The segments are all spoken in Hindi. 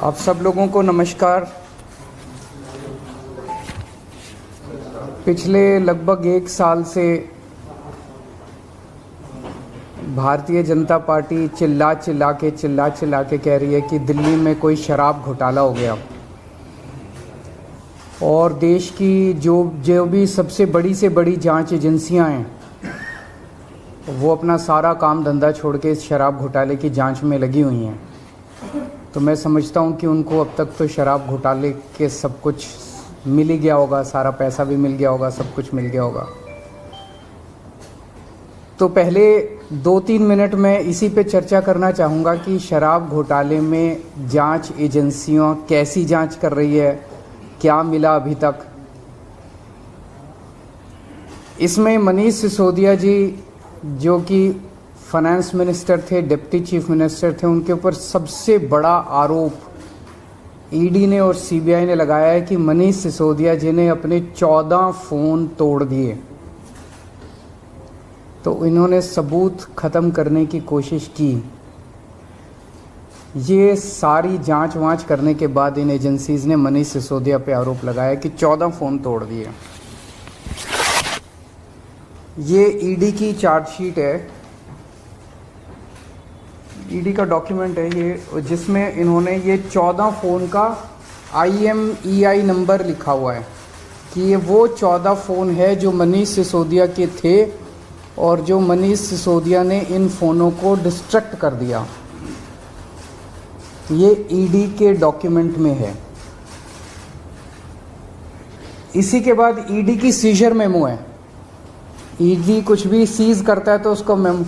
आप सब लोगों को नमस्कार। पिछले लगभग 1 साल से भारतीय जनता पार्टी चिल्ला चिल्ला के कह रही है कि दिल्ली में कोई शराब घोटाला हो गया और देश की जो भी सबसे बड़ी से बड़ी जांच एजेंसियां हैं वो अपना सारा काम धंधा छोड़ के इस शराब घोटाले की जांच में लगी हुई हैं। तो मैं समझता हूं कि उनको अब तक तो शराब घोटाले के सब कुछ मिल ही गया होगा, सारा पैसा भी मिल गया होगा, सब कुछ मिल गया होगा। तो पहले 2-3 मिनट में इसी पे चर्चा करना चाहूँगा कि शराब घोटाले में जांच एजेंसियां कैसी जांच कर रही है, क्या मिला अभी तक। इसमें मनीष सिसोदिया जी जो कि फाइनेंस मिनिस्टर थे, डिप्टी चीफ मिनिस्टर थे, उनके ऊपर सबसे बड़ा आरोप ईडी ने और सीबीआई ने लगाया है कि मनीष सिसोदिया जी ने अपने 14 फ़ोन तोड़ दिए। तो इन्होंने सबूत ख़त्म करने की कोशिश की। ये सारी जांच वांच करने के बाद इन एजेंसीज़ ने मनीष सिसोदिया पे आरोप लगाया कि 14 फ़ोन तोड़ दिए। ये ईडी की चार्जशीट है, ईडी का डॉक्यूमेंट है ये, जिसमें इन्होंने ये 14 फ़ोन का IMEI नंबर लिखा हुआ है कि ये वो 14 फ़ोन है जो मनीष सिसोदिया के थे और जो मनीष सिसोदिया ने इन फ़ोनों को डिस्ट्रक्ट कर दिया। ये ईडी के डॉक्यूमेंट में है। इसी के बाद ईडी की सीजर मेमो है। ईडी कुछ भी सीज करता है तो उसको मेमो,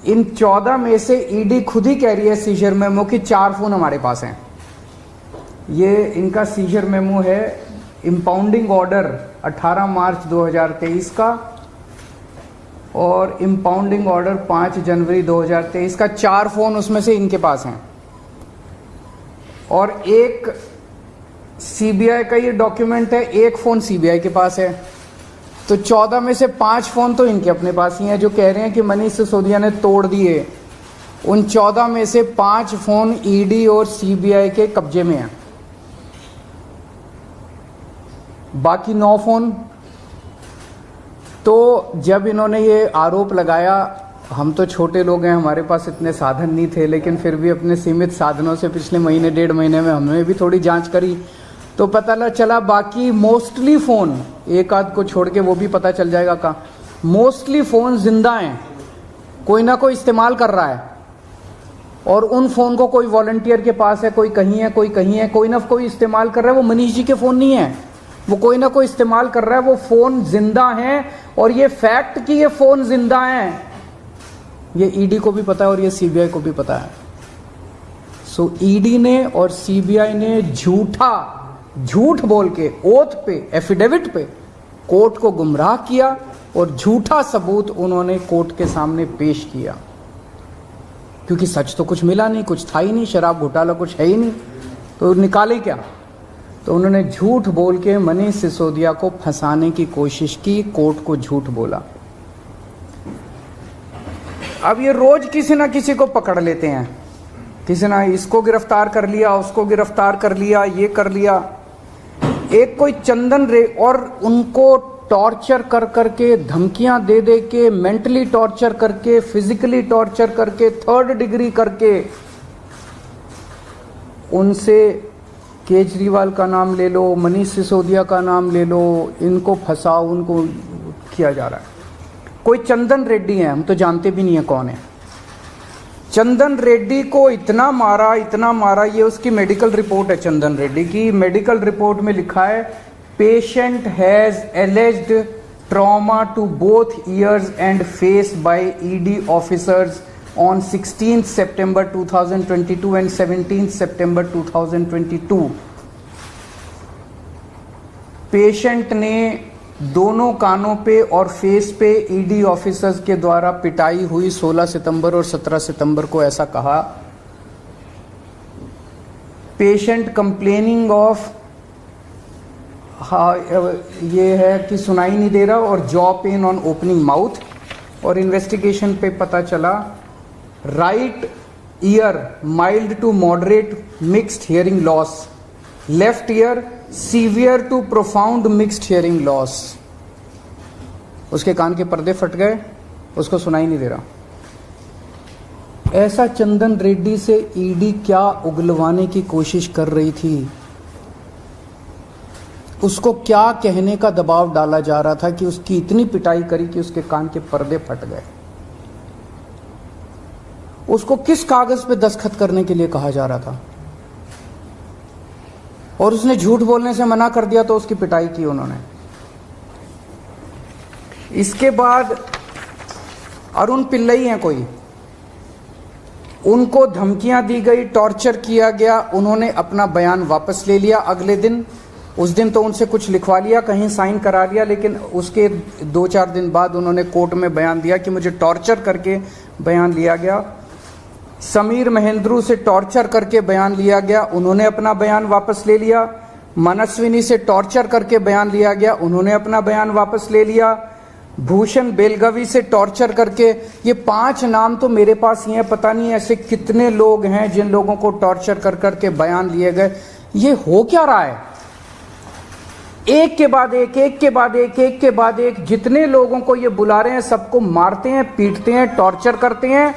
इन 14 में से ईडी खुद ही कह रही है सीजर मेमो कि 4 फ़ोन हमारे पास हैं। ये इनका सीजर मेमो है, इम्पाउंडिंग ऑर्डर 18 मार्च 2023 का और इम्पाउंडिंग ऑर्डर 5 जनवरी 2023 का। 4 फ़ोन उसमें से इनके पास हैं और एक सीबीआई का ये डॉक्यूमेंट है, 1 फ़ोन सीबीआई के पास है। तो 14 में से 5 फ़ोन तो इनके अपने पास ही हैं जो कह रहे हैं कि मनीष सिसोदिया ने तोड़ दिए। उन 14 में से 5 फ़ोन ईडी और सीबीआई के कब्जे में हैं। बाकी 9 फ़ोन, तो जब इन्होंने ये आरोप लगाया, हम तो छोटे लोग हैं, हमारे पास इतने साधन नहीं थे, लेकिन फिर भी अपने सीमित साधनों से पिछले महीने 1.5 महीने में हमने भी थोड़ी जांच करी तो पता चला बाकी मोस्टली फ़ोन, एक आध को छोड़ के वो भी पता चल जाएगा कहाँ, मोस्टली फ़ोन जिंदा हैं, कोई ना कोई इस्तेमाल कर रहा है। और उन फ़ोन को कोई वॉलंटियर के पास है, कोई कहीं है, कोई कहीं है, कोई ना कोई इस्तेमाल कर रहा है। वो मनीष जी के फ़ोन नहीं है, वो कोई ना कोई इस्तेमाल कर रहा है। वो फ़ोन जिंदा हैं और ये फैक्ट कि ये फ़ोन जिंदा हैं ये ईडी को भी पता है और ये सीबीआई को भी पता है। सो ईडी ने और सीबीआई ने झूठ बोल के ओथ पे, एफिडेविट पे कोर्ट को गुमराह किया और झूठा सबूत उन्होंने कोर्ट के सामने पेश किया, क्योंकि सच तो कुछ मिला नहीं, कुछ था ही नहीं, शराब घोटाला कुछ है ही नहीं, तो निकाले क्या। तो उन्होंने झूठ बोल के मनीष सिसोदिया को फंसाने की कोशिश की, कोर्ट को झूठ बोला। अब ये रोज किसी ना किसी को पकड़ लेते हैं, किसी ना इसको गिरफ्तार कर लिया, उसको गिरफ्तार कर लिया, ये कर लिया। एक कोई चंदन रे, और उनको टॉर्चर कर करके, धमकियां दे दे के, मेंटली टॉर्चर करके, फिजिकली टॉर्चर करके, 3rd डिग्री करके उनसे केजरीवाल का नाम ले लो, मनीष सिसोदिया का नाम ले लो, इनको फंसाओ, उनको किया जा रहा है। कोई चंदन रेड्डी है, हम तो जानते भी नहीं है कौन है। चंदन रेड्डी को इतना मारा, ये उसकी मेडिकल रिपोर्ट है। चंदन रेड्डी की मेडिकल रिपोर्ट में लिखा है, patient has alleged trauma to both ears and face by ED officers on 16 September 2022 and 17 September 2022। Patient ने दोनों कानों पे और फेस पे ईडी ऑफिसर्स के द्वारा पिटाई हुई 16 सितंबर और 17 सितंबर को, ऐसा कहा। पेशेंट कंप्लेनिंग ऑफ, ये है कि सुनाई नहीं दे रहा, और jaw pain on opening mouth. और इन्वेस्टिगेशन पे पता चला right ear mild to moderate mixed hearing loss, left ear severe to profound mixed hearing loss. उसके कान के पर्दे फट गए, उसको सुनाई नहीं दे रहा। ऐसा चंदन रेड्डी से ईडी क्या उगलवाने की कोशिश कर रही थी? उसको क्या कहने का दबाव डाला जा रहा था कि उसकी इतनी पिटाई करी कि उसके कान के पर्दे फट गए? उसको किस कागज पे दस्तखत करने के लिए कहा जा रहा था? और उसने झूठ बोलने से मना कर दिया तो उसकी पिटाई की उन्होंने। इसके बाद अरुण पिल्लई हैं कोई, उनको धमकियां दी गई, टॉर्चर किया गया, उन्होंने अपना बयान वापस ले लिया अगले दिन। उस दिन तो उनसे कुछ लिखवा लिया, कहीं साइन करा लिया, लेकिन उसके 2-4 दिन बाद उन्होंने कोर्ट में बयान दिया कि मुझे टॉर्चर करके बयान लिया गया। समीर महेंद्रू से टॉर्चर करके बयान लिया गया, उन्होंने अपना बयान वापस ले लिया। मनस्विनी से टॉर्चर करके बयान लिया गया, उन्होंने अपना बयान वापस ले लिया। भूषण बेलगवी से टॉर्चर करके, ये 5 नाम तो मेरे पास ही हैं, पता नहीं ऐसे कितने लोग हैं जिन लोगों को टॉर्चर कर करके बयान लिए गए। ये हो क्या रहा है? एक के बाद एक, एक के बाद एक, एक के बाद एक, जितने लोगों को ये बुला रहे हैं सबको मारते हैं, पीटते हैं, टॉर्चर करते हैं।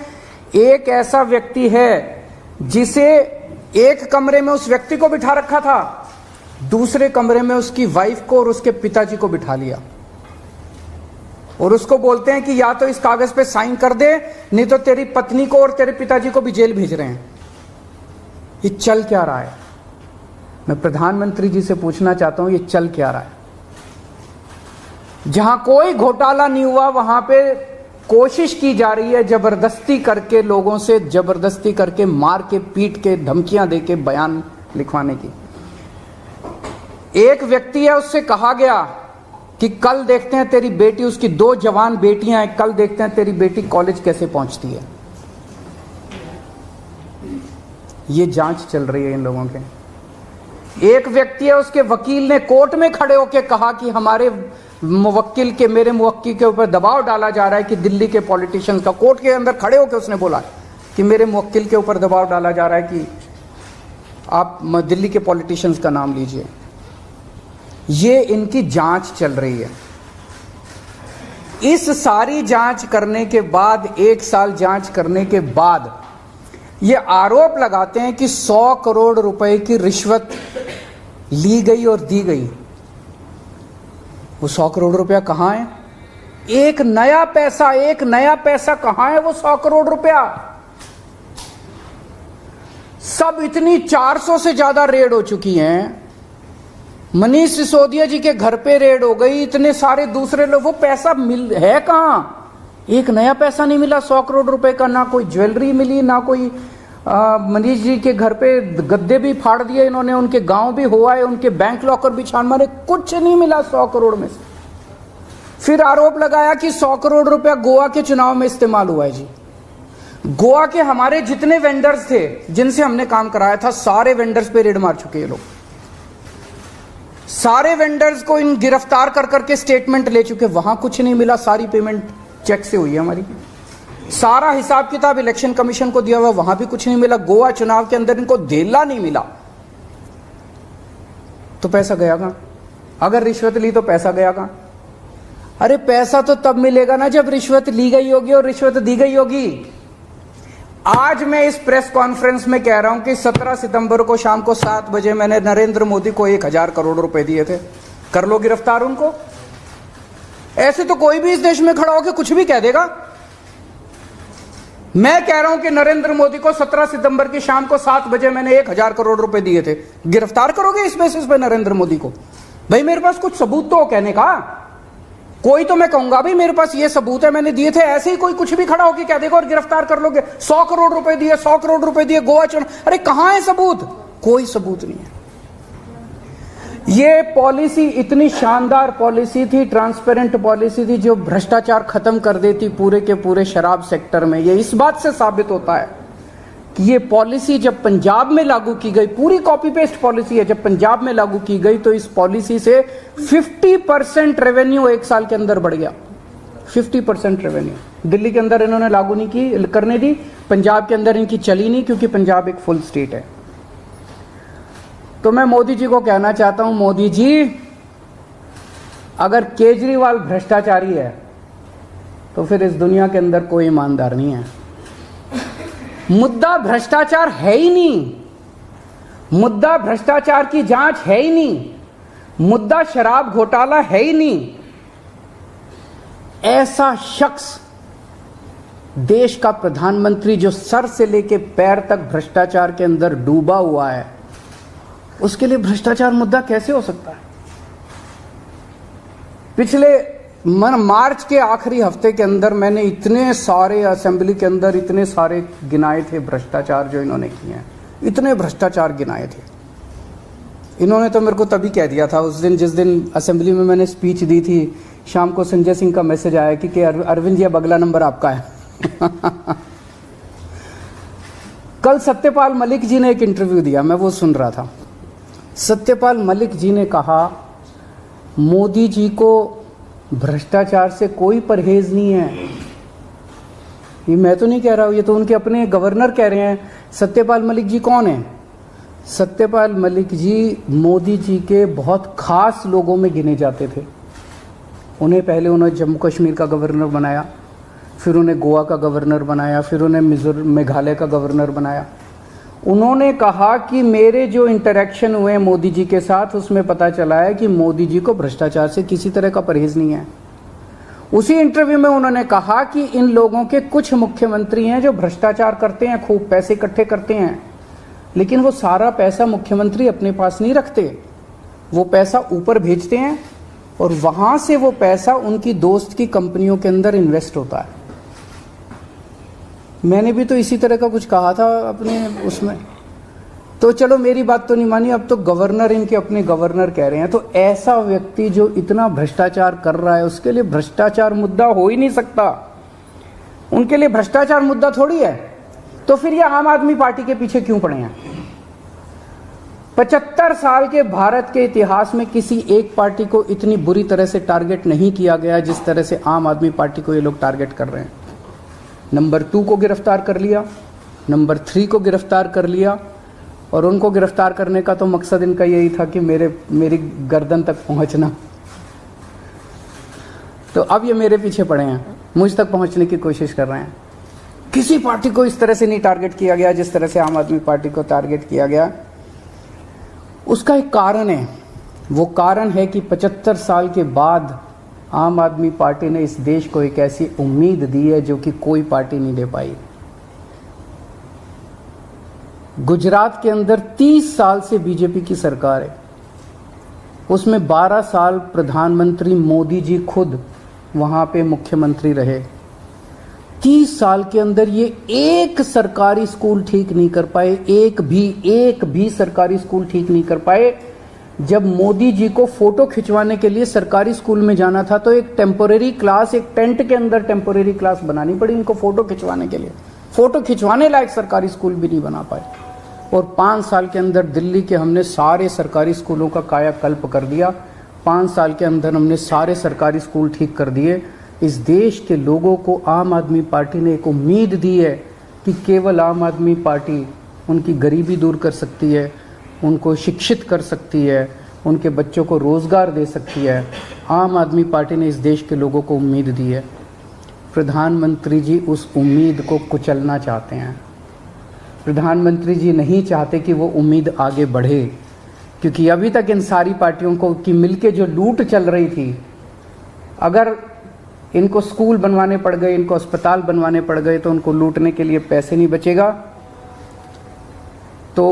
एक ऐसा व्यक्ति है जिसे एक कमरे में उस व्यक्ति को बिठा रखा था, दूसरे कमरे में उसकी वाइफ को और उसके पिताजी को बिठा लिया, और उसको बोलते हैं कि या तो इस कागज पे साइन कर दे, नहीं तो तेरी पत्नी को और तेरे पिताजी को भी जेल भेज रहे हैं। ये चल क्या रहा है? मैं प्रधानमंत्री जी से पूछना चाहता हूं, ये चल क्या रहा है? जहां कोई घोटाला नहीं हुआ वहां पे कोशिश की जा रही है जबरदस्ती करके, लोगों से जबरदस्ती करके, मार के, पीट के, धमकियां देके बयान लिखवाने की। एक व्यक्ति है, उससे कहा गया कि कल देखते हैं तेरी बेटी, उसकी 2 जवान बेटियां हैं, कल देखते हैं तेरी बेटी कॉलेज कैसे पहुंचती है। ये जांच चल रही है इन लोगों के। एक व्यक्ति है, उसके वकील ने कोर्ट में खड़े होकर कहा कि हमारे मुवक्किल के, मेरे मुवक्किल के ऊपर दबाव डाला जा रहा है कि दिल्ली के पॉलिटिशियंस का, कोर्ट के अंदर खड़े होकर उसने बोला कि मेरे मुवक्किल के ऊपर दबाव डाला जा रहा है कि आप दिल्ली के पॉलिटिशियंस का नाम लीजिए। ये इनकी जांच चल रही है। इस सारी जांच करने के बाद, 1 साल जांच करने के बाद, ये आरोप लगाते हैं कि 100 करोड़ रुपए की रिश्वत ली गई और दी गई। वो 100 करोड़ रुपया कहां है? एक नया पैसा कहां है वो 100 करोड़ रुपया? सब इतनी 400 से ज्यादा रेड हो चुकी हैं। मनीष सिसोदिया जी के घर पे रेड हो गई, इतने सारे दूसरे लोग, वो पैसा मिल है कहां? एक नया पैसा नहीं मिला 100 करोड़ रुपए का, ना कोई ज्वेलरी मिली, ना कोई मनीष जी के घर पे गद्दे भी फाड़ दिए इन्होंने, उनके गांव भी हुआ है, उनके बैंक लॉकर भी छान मारे, कुछ नहीं मिला 100 करोड़ में से। फिर आरोप लगाया कि 100 करोड़ रुपया गोवा के चुनाव में इस्तेमाल हुआ है। जी, गोवा के हमारे जितने वेंडर्स थे जिनसे हमने काम कराया था, सारे वेंडर्स पे रेड मार चुके ये लोग। सारे वेंडर्स को इन गिरफ्तार कर करके स्टेटमेंट ले चुके, वहां कुछ नहीं मिला, सारी पेमेंट चेक से हुई है हमारी। सारा हिसाब किताब इलेक्शन कमीशन को दिया हुआ, वहां भी कुछ नहीं मिला। गोवा चुनाव के अंदर इनको धेला नहीं मिला, तो पैसा गया कहां? अगर रिश्वत ली तो पैसा गया कहां? अरे पैसा तो तब मिलेगा ना जब रिश्वत ली गई होगी और रिश्वत दी गई होगी। आज मैं इस प्रेस कॉन्फ्रेंस में कह रहा हूं कि 17 सितंबर को शाम को 7 बजे मैंने नरेंद्र मोदी को 1000 करोड़ रुपए दिए थे। कर लो गिरफ्तार उनको। ऐसे तो कोई भी इस देश में खड़ा होकर कुछ भी कह देगा। मैं कह रहा हूं कि नरेंद्र मोदी को 17 सितंबर की शाम को 7 बजे मैंने 1000 करोड़ रुपए दिए थे। गिरफ्तार करोगे इस बेसिस पे नरेंद्र मोदी को? भाई मेरे पास कुछ सबूत तो हो कहने का। कोई तो मैं कहूंगा भाई मेरे पास ये सबूत है, मैंने दिए थे। ऐसे ही कोई कुछ भी खड़ा होकर कह देगा और गिरफ्तार कर लोगे। 100 करोड़ रुपए दिए, 100 करोड़ रुपए दिए गोवा चुनाव। अरे कहां है सबूत? कोई सबूत नहीं है। ये पॉलिसी इतनी शानदार पॉलिसी थी, ट्रांसपेरेंट पॉलिसी थी, जो भ्रष्टाचार खत्म कर देती पूरे के पूरे शराब सेक्टर में। ये इस बात से साबित होता है कि ये पॉलिसी जब पंजाब में लागू की गई, पूरी कॉपी पेस्ट पॉलिसी है, जब पंजाब में लागू की गई तो इस पॉलिसी से 50% रेवेन्यू 1 साल के अंदर बढ़ गया। 50% रेवेन्यू। दिल्ली के अंदर इन्होंने लागू नहीं की करने दी, पंजाब के अंदर इनकी चली नहीं क्योंकि पंजाब एक फुल स्टेट है। तो मैं मोदी जी को कहना चाहता हूं, मोदी जी अगर केजरीवाल भ्रष्टाचारी है तो फिर इस दुनिया के अंदर कोई ईमानदार नहीं है। मुद्दा भ्रष्टाचार है ही नहीं, मुद्दा भ्रष्टाचार की जांच है ही नहीं, मुद्दा शराब घोटाला है ही नहीं। ऐसा शख्स देश का प्रधानमंत्री जो सर से लेके पैर तक भ्रष्टाचार के अंदर डूबा हुआ है, उसके लिए भ्रष्टाचार मुद्दा कैसे हो सकता है? पिछले मार्च के आखिरी हफ्ते के अंदर मैंने इतने सारे असेंबली के अंदर इतने सारे गिनाए थे भ्रष्टाचार जो इन्होंने किए हैं, इतने भ्रष्टाचार गिनाए थे। इन्होंने तो मेरे को तभी कह दिया था उस दिन, जिस दिन असेंबली में मैंने स्पीच दी थी, शाम को संजय सिंह का मैसेज आया कि अरविंद जी अब अगला नंबर आपका है। कल सत्यपाल मलिक जी ने एक इंटरव्यू दिया, मैं वो सुन रहा था। सत्यपाल मलिक जी ने कहा मोदी जी को भ्रष्टाचार से कोई परहेज नहीं है। ये मैं तो नहीं कह रहा हूं, ये तो उनके अपने गवर्नर कह रहे हैं। सत्यपाल मलिक जी कौन है? सत्यपाल मलिक जी मोदी जी के बहुत खास लोगों में गिने जाते थे। उन्हें पहले उन्होंने जम्मू कश्मीर का गवर्नर बनाया, फिर उन्हें गोवा का गवर्नर बनाया, फिर उन्हें मेघालय का गवर्नर बनाया। उन्होंने कहा कि मेरे जो इंटरेक्शन हुए मोदी जी के साथ उसमें पता चला है कि मोदी जी को भ्रष्टाचार से किसी तरह का परहेज नहीं है। उसी इंटरव्यू में उन्होंने कहा कि इन लोगों के कुछ मुख्यमंत्री हैं जो भ्रष्टाचार करते हैं, खूब पैसे इकट्ठे करते हैं, लेकिन वो सारा पैसा मुख्यमंत्री अपने पास नहीं रखते, वो पैसा ऊपर भेजते हैं और वहां से वो पैसा उनकी दोस्त की कंपनियों के अंदर इन्वेस्ट होता है। मैंने भी तो इसी तरह का कुछ कहा था अपने उसमें। तो चलो मेरी बात तो नहीं मानी, अब तो गवर्नर इनके अपने गवर्नर कह रहे हैं। तो ऐसा व्यक्ति जो इतना भ्रष्टाचार कर रहा है उसके लिए भ्रष्टाचार मुद्दा हो ही नहीं सकता। उनके लिए भ्रष्टाचार मुद्दा थोड़ी है। तो फिर ये आम आदमी पार्टी के पीछे क्यों पड़े हैं? 75 साल के भारत के इतिहास में किसी एक पार्टी को इतनी बुरी तरह से टारगेट नहीं किया गया जिस तरह से आम आदमी पार्टी को ये लोग टारगेट कर रहे हैं। नंबर 2 को गिरफ्तार कर लिया, नंबर 3 को गिरफ्तार कर लिया, और उनको गिरफ्तार करने का तो मकसद इनका यही था कि मेरी गर्दन तक पहुंचना। तो अब ये मेरे पीछे पड़े हैं, मुझ तक पहुंचने की कोशिश कर रहे हैं। किसी पार्टी को इस तरह से नहीं टारगेट किया गया जिस तरह से आम आदमी पार्टी को टारगेट किया गया। उसका एक कारण है, वो कारण है कि 75 साल के बाद आम आदमी पार्टी ने इस देश को एक ऐसी उम्मीद दी है जो कि कोई पार्टी नहीं दे पाई। गुजरात के अंदर 30 साल से बीजेपी की सरकार है, उसमें 12 साल प्रधानमंत्री मोदी जी खुद वहां पे मुख्यमंत्री रहे। 30 साल के अंदर ये एक सरकारी स्कूल ठीक नहीं कर पाए, एक भी सरकारी स्कूल ठीक नहीं कर पाए। जब मोदी जी को फोटो खिंचवाने के लिए सरकारी स्कूल में जाना था तो एक टेम्पोरेरी क्लास, एक टेंट के अंदर टेम्पोरेरी क्लास बनानी पड़ी इनको फोटो खिंचवाने के लिए। फोटो खिंचवाने लायक सरकारी स्कूल भी नहीं बना पाए। और 5 साल के अंदर दिल्ली के हमने सारे सरकारी स्कूलों का कायाकल्प कर दिया। 5 साल के अंदर हमने सारे सरकारी स्कूल ठीक कर दिए। इस देश के लोगों को आम आदमी पार्टी ने एक उम्मीद दी है कि केवल आम आदमी पार्टी उनकी गरीबी दूर कर सकती है, उनको शिक्षित कर सकती है, उनके बच्चों को रोज़गार दे सकती है। आम आदमी पार्टी ने इस देश के लोगों को उम्मीद दी है। प्रधानमंत्री जी उस उम्मीद को कुचलना चाहते हैं। प्रधानमंत्री जी नहीं चाहते कि वो उम्मीद आगे बढ़े, क्योंकि अभी तक इन सारी पार्टियों को की मिलके जो लूट चल रही थी, अगर इनको स्कूल बनवाने पड़ गए, इनको अस्पताल बनवाने पड़ गए तो उनको लूटने के लिए पैसे नहीं बचेगा। तो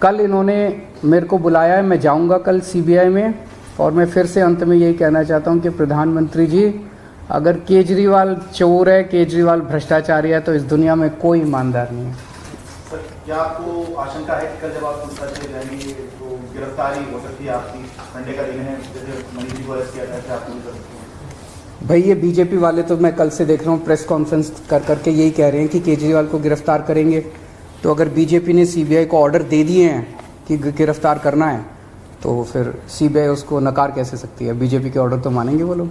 कल इन्होंने मेरे को बुलाया है, मैं जाऊंगा कल सीबीआई में, और मैं फिर से अंत में यही कहना चाहता हूं कि प्रधानमंत्री जी, अगर केजरीवाल चोर है, केजरीवाल भ्रष्टाचारी है, तो इस दुनिया में कोई ईमानदार नहीं है। सर, क्या आपको आशंका है कि कल जब आप चले जाएंगे तो गिरफ्तारी हो सकती है आपकी? संडे का दिन है, जैसे मनीष जी को अरेस्ट किया था, आप नहीं कर सकते? भाई ये बीजेपी वाले तो मैं कल से देख रहा हूँ प्रेस कॉन्फ्रेंस कर करके यही कह रहे हैं कि केजरीवाल को गिरफ्तार करेंगे। तो अगर बीजेपी ने सीबीआई को ऑर्डर दे दिए हैं कि गिरफ्तार करना है, तो फिर सीबीआई उसको नकार कैसे सकती है? बीजेपी के ऑर्डर तो मानेंगे वो लोग।